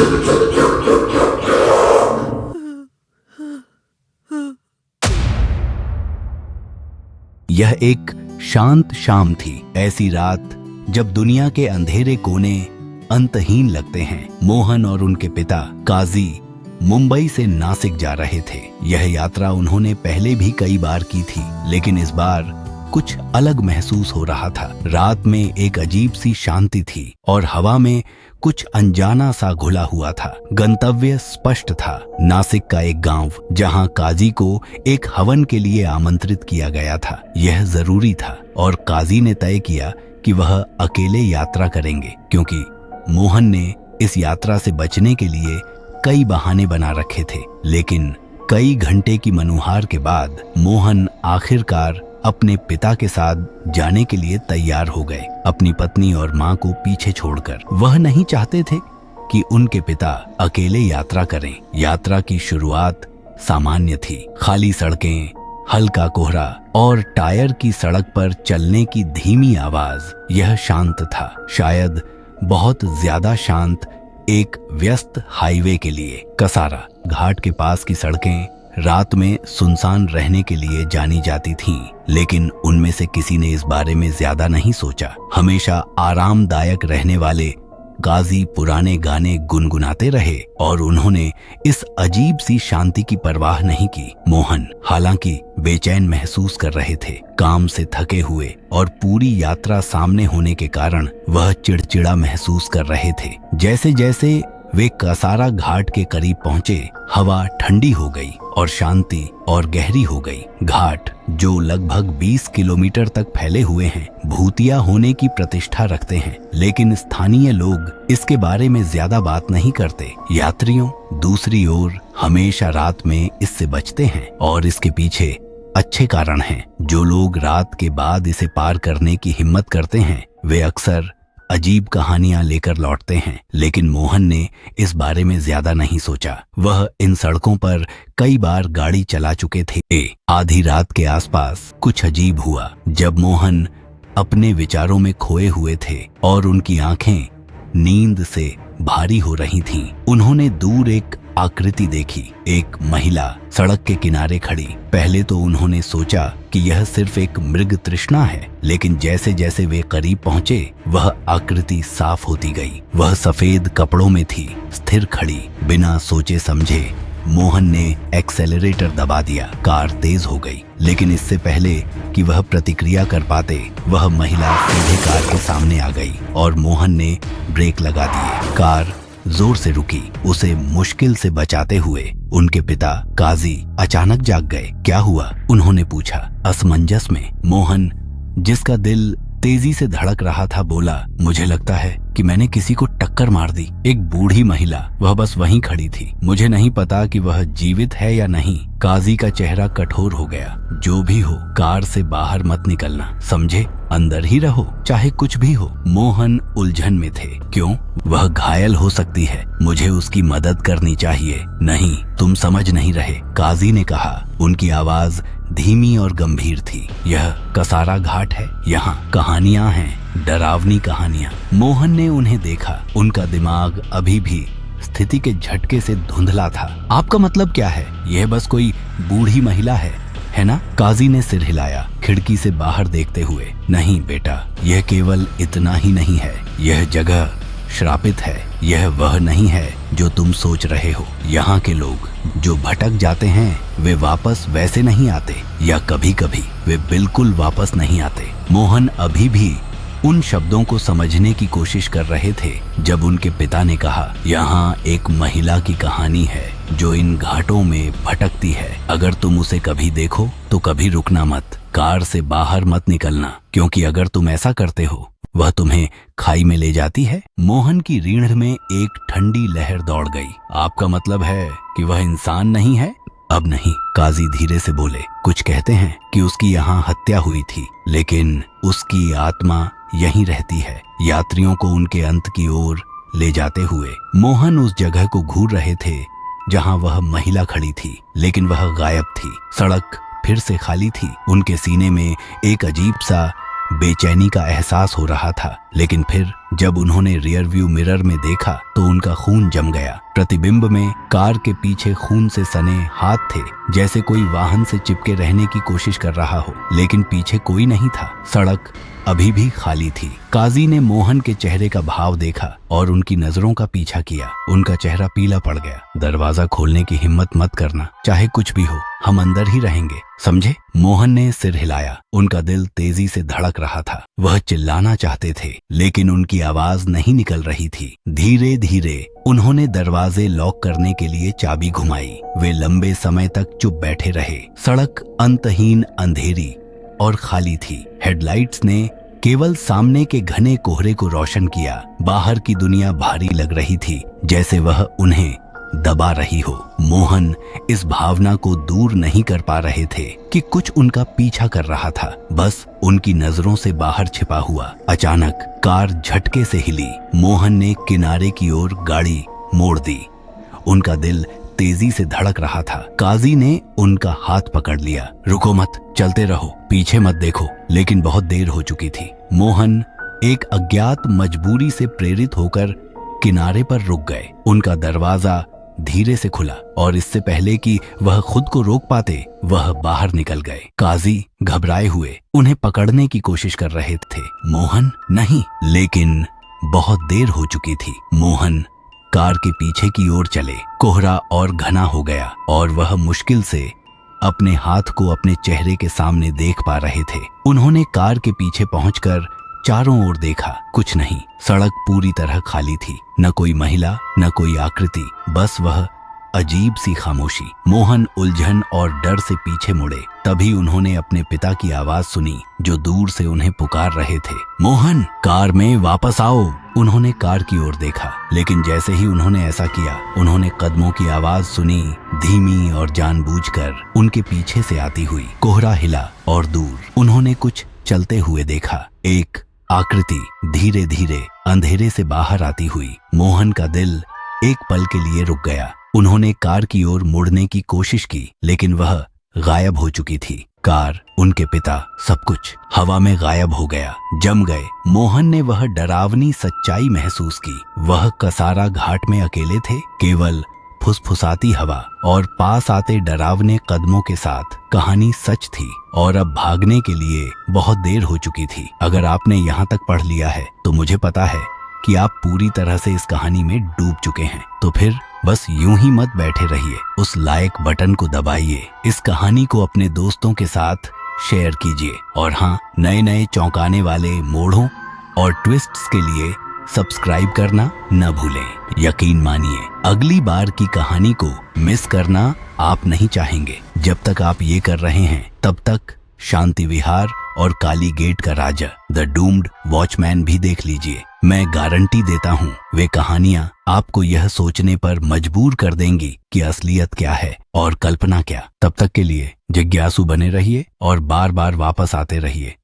यह एक शांत शाम थी, ऐसी रात जब दुनिया के अंधेरे कोने अंतहीन लगते हैं। मोहन और उनके पिता काजी मुंबई से नासिक जा रहे थे। यह यात्रा उन्होंने पहले भी कई बार की थी, लेकिन इस बार कुछ अलग महसूस हो रहा था। रात में एक अजीब सी शांति थी और हवा में कुछ अनजाना सा घुला हुआ था। गंतव्य स्पष्ट था, नासिक का एक गांव, जहां काजी को एक हवन के लिए आमंत्रित किया गया था। यह जरूरी था और काजी ने तय किया कि वह अकेले यात्रा करेंगे, क्योंकि मोहन ने इस यात्रा से बचने के लिए कई बहाने बना रखे थे। लेकिन कई घंटे की मनुहार के बाद मोहन आखिरकार अपने पिता के साथ जाने के लिए तैयार हो गए, अपनी पत्नी और मां को पीछे छोड़कर। वह नहीं चाहते थे कि उनके पिता अकेले यात्रा करें। यात्रा की शुरुआत सामान्य थी, खाली सड़कें, हल्का कोहरा और टायर की सड़क पर चलने की धीमी आवाज। यह शांत था, शायद बहुत ज्यादा शांत एक व्यस्त हाईवे के लिए। कसारा घाट के पास की सड़कें रात में सुनसान रहने के लिए जानी जाती थीं, लेकिन उनमें से किसी ने इस बारे में ज्यादा नहीं सोचा। हमेशा आरामदायक रहने वाले काजी पुराने गाने गुनगुनाते रहे और उन्होंने इस अजीब सी शांति की परवाह नहीं की। मोहन हालांकि बेचैन महसूस कर रहे थे, काम से थके हुए और पूरी यात्रा सामने होने के कारण वह चिड़चिड़ा महसूस कर रहे थे। जैसे जैसे वे कसारा घाट के करीब पहुंचे, हवा ठंडी हो गई और शांति और गहरी हो गई। घाट, जो लगभग 20 किलोमीटर तक फैले हुए हैं, भूतिया होने की प्रतिष्ठा रखते हैं, लेकिन स्थानीय लोग इसके बारे में ज्यादा बात नहीं करते। यात्रियों दूसरी ओर हमेशा रात में इससे बचते हैं और इसके पीछे अच्छे कारण हैं। जो लोग रात के बाद इसे पार करने की हिम्मत करते हैं, वे अक्सर अजीब कहानियां लेकर लौटते हैं। लेकिन मोहन ने इस बारे में ज्यादा नहीं सोचा। वह इन सड़कों पर कई बार गाड़ी चला चुके थे। आधी रात के आसपास कुछ अजीब हुआ, जब मोहन अपने विचारों में खोए हुए थे और उनकी आंखें नींद से भारी हो रही थीं। उन्होंने दूर एक आकृति देखी, एक महिला सड़क के किनारे खड़ी। पहले तो उन्होंने सोचा कि यह सिर्फ एक मृग तृष्णा है, लेकिन जैसे जैसे वे करीब पहुंचे, वह आकृति साफ होती गई। वह सफेद कपड़ों में थी, स्थिर खड़ी। बिना सोचे समझे मोहन ने एक्सेलरेटर दबा दिया। कार तेज हो गई, लेकिन इससे पहले कि वह प्रतिक्रिया कर पाते, वह महिला सीधे कार के सामने आ गई और मोहन ने ब्रेक लगा दिए। कार जोर से रुकी, उसे मुश्किल से बचाते हुए। उनके पिता काजी अचानक जाग गए। क्या हुआ? उन्होंने पूछा असमंजस में। मोहन, जिसका दिल तेजी से धड़क रहा था, बोला, मुझे लगता है कि मैंने किसी को टक्कर मार दी। एक बूढ़ी महिला, वह बस वहीं खड़ी थी। मुझे नहीं पता कि वह जीवित है या नहीं। काजी का चेहरा कठोर हो गया। जो भी हो, कार से बाहर मत निकलना, समझे? अंदर ही रहो, चाहे कुछ भी हो। मोहन उलझन में थे। क्यों? वह घायल हो सकती है, मुझे उसकी मदद करनी चाहिए। नहीं, तुम समझ नहीं रहे, काजी ने कहा। उनकी आवाज धीमी और गंभीर थी। यह कसारा घाट है, यहाँ कहानियां हैं, डरावनी कहानियां। मोहन ने उन्हें देखा। उनका दिमाग अभी भी स्थिति के झटके से धुंधला था। आपका मतलब क्या है? यह बस कोई बूढ़ी महिला है ना? काजी ने सिर हिलाया, खिड़की से बाहर देखते हुए। नहीं बेटा, यह केवल इतना ही नहीं है। यह जगह श्रापित है। यह वह नहीं है जो तुम सोच रहे हो। यहाँ के लोग जो भटक जाते हैं, वे वापस वैसे नहीं आते, या कभी कभी वे बिल्कुल वापस नहीं आते। मोहन अभी भी उन शब्दों को समझने की कोशिश कर रहे थे जब उनके पिता ने कहा, यहाँ एक महिला की कहानी है जो इन घाटों में भटकती है। अगर तुम उसे कभी देखो तो कभी रुकना मत, कार से बाहर मत निकलना, क्योंकि अगर तुम ऐसा करते हो, वह तुम्हें खाई में ले जाती है। मोहन की रीढ़ में एक ठंडी लहर दौड़ गई। आपका मतलब है कि वह इंसान नहीं है? अब नहीं, काजी धीरे से बोले। कुछ कहते हैं कि उसकी यहाँ हत्या हुई थी, लेकिन उसकी आत्मा यहीं रहती है, यात्रियों को उनके अंत की ओर ले जाते हुए। मोहन उस जगह को घूर रहे थे जहाँ वह महिला खड़ी थी, लेकिन वह गायब थी। सड़क फिर से खाली थी। उनके सीने में एक अजीब सा बेचैनी का एहसास हो रहा था, लेकिन फिर जब उन्होंने रियर व्यू मिरर में देखा तो उनका खून जम गया। प्रतिबिंब में कार के पीछे खून से सने हाथ थे, जैसे कोई वाहन से चिपके रहने की कोशिश कर रहा हो, लेकिन पीछे कोई नहीं था। सड़क अभी भी खाली थी। काजी ने मोहन के चेहरे का भाव देखा और उनकी नजरों का पीछा किया। उनका चेहरा पीला पड़ गया। दरवाजा खोलने की हिम्मत मत करना, चाहे कुछ भी हो, हम अंदर ही रहेंगे, समझे? मोहन ने सिर हिलाया। उनका दिल तेजी से धड़क रहा था। वह चिल्लाना चाहते थे, लेकिन उनकी आवाज नहीं निकल रही थी। धीरे धीरे उन्होंने दरवाजे लॉक करने के लिए चाबी घुमाई। वे लंबे समय तक चुप बैठे रहे। सड़क अंतहीन अंधेरी और खाली थी। हेडलाइट्स ने केवल सामने के घने कोहरे को रोशन किया। बाहर की दुनिया भारी लग रही थी, जैसे वह उन्हें दबा रही हो। मोहन इस भावना को दूर नहीं कर पा रहे थे कि कुछ उनका पीछा कर रहा था, बस उनकी नजरों से बाहर छिपा हुआ। अचानक कार झटके से हिली। मोहन ने किनारे की ओर गाड़ी मोड़ दी। उनका दिल तेजी से धड़क रहा था। काजी ने उनका हाथ पकड़ लिया। रुको मत, चलते रहो, पीछे मत देखो। लेकिन बहुत देर हो चुकी थी। मोहन एक अज्ञात मजबूरी से प्रेरित होकर किनारे पर रुक गए। उनका दरवाजा धीरे से खुला और इससे पहले कि वह खुद को रोक पाते, वह बाहर निकल गए। काजी घबराए हुए उन्हें पकड़ने की कोशिश कर रहे थे। मोहन नहीं, लेकिन बहुत देर हो चुकी थी। मोहन कार के पीछे की ओर चले। कोहरा और घना हो गया और वह मुश्किल से अपने हाथ को अपने चेहरे के सामने देख पा रहे थे। उन्होंने कार के पीछे पहुंचकर चारों ओर देखा, कुछ नहीं। सड़क पूरी तरह खाली थी। न कोई महिला, न कोई आकृति, बस वह अजीब सी खामोशी। मोहन उलझन और डर से पीछे मुड़े। तभी उन्होंने अपने पिता की आवाज सुनी, जो दूर से उन्हें पुकार रहे थे। मोहन, कार में वापस आओ। उन्होंने कार की ओर देखा, लेकिन जैसे ही उन्होंने ऐसा किया, उन्होंने कदमों की आवाज सुनी, धीमी और जानबूझकर उनके पीछे से आती हुई। कोहरा हिला और दूर उन्होंने कुछ चलते हुए देखा। एक आकृति धीरे धीरे अंधेरे से बाहर आती हुई। मोहन का दिल एक पल के लिए रुक गया। उन्होंने कार की ओर मुड़ने की कोशिश की, लेकिन वह गायब हो चुकी थी। कार, उनके पिता, सब कुछ हवा में गायब हो गया, जम गए। मोहन ने वह डरावनी सच्चाई महसूस की। वह कसारा घाट में अकेले थे, केवल फुसफुसाती हवा और पास आते डरावने कदमों के साथ। कहानी सच थी और अब भागने के लिए बहुत देर हो चुकी थी। अगर आपने यहाँ तक पढ़ लिया है तो मुझे पता है कि आप पूरी तरह से इस कहानी में डूब चुके हैं। तो फिर बस यूं ही मत बैठे रहिए, उस लाइक बटन को दबाइए, इस कहानी को अपने दोस्तों के साथ शेयर कीजिए और हाँ, नए नए चौंकाने वाले मोड़ों और ट्विस्ट्स के लिए सब्सक्राइब करना न भूलें। यकीन मानिए, अगली बार की कहानी को मिस करना आप नहीं चाहेंगे। जब तक आप ये कर रहे हैं, तब तक शांति विहार और काली गेट का राजा द डूम्ड वॉचमैन भी देख लीजिए। मैं गारंटी देता हूँ, वे कहानियाँ आपको यह सोचने पर मजबूर कर देंगी कि असलियत क्या है और कल्पना क्या। तब तक के लिए जिज्ञासु बने रहिए और बार बार वापस आते रहिए।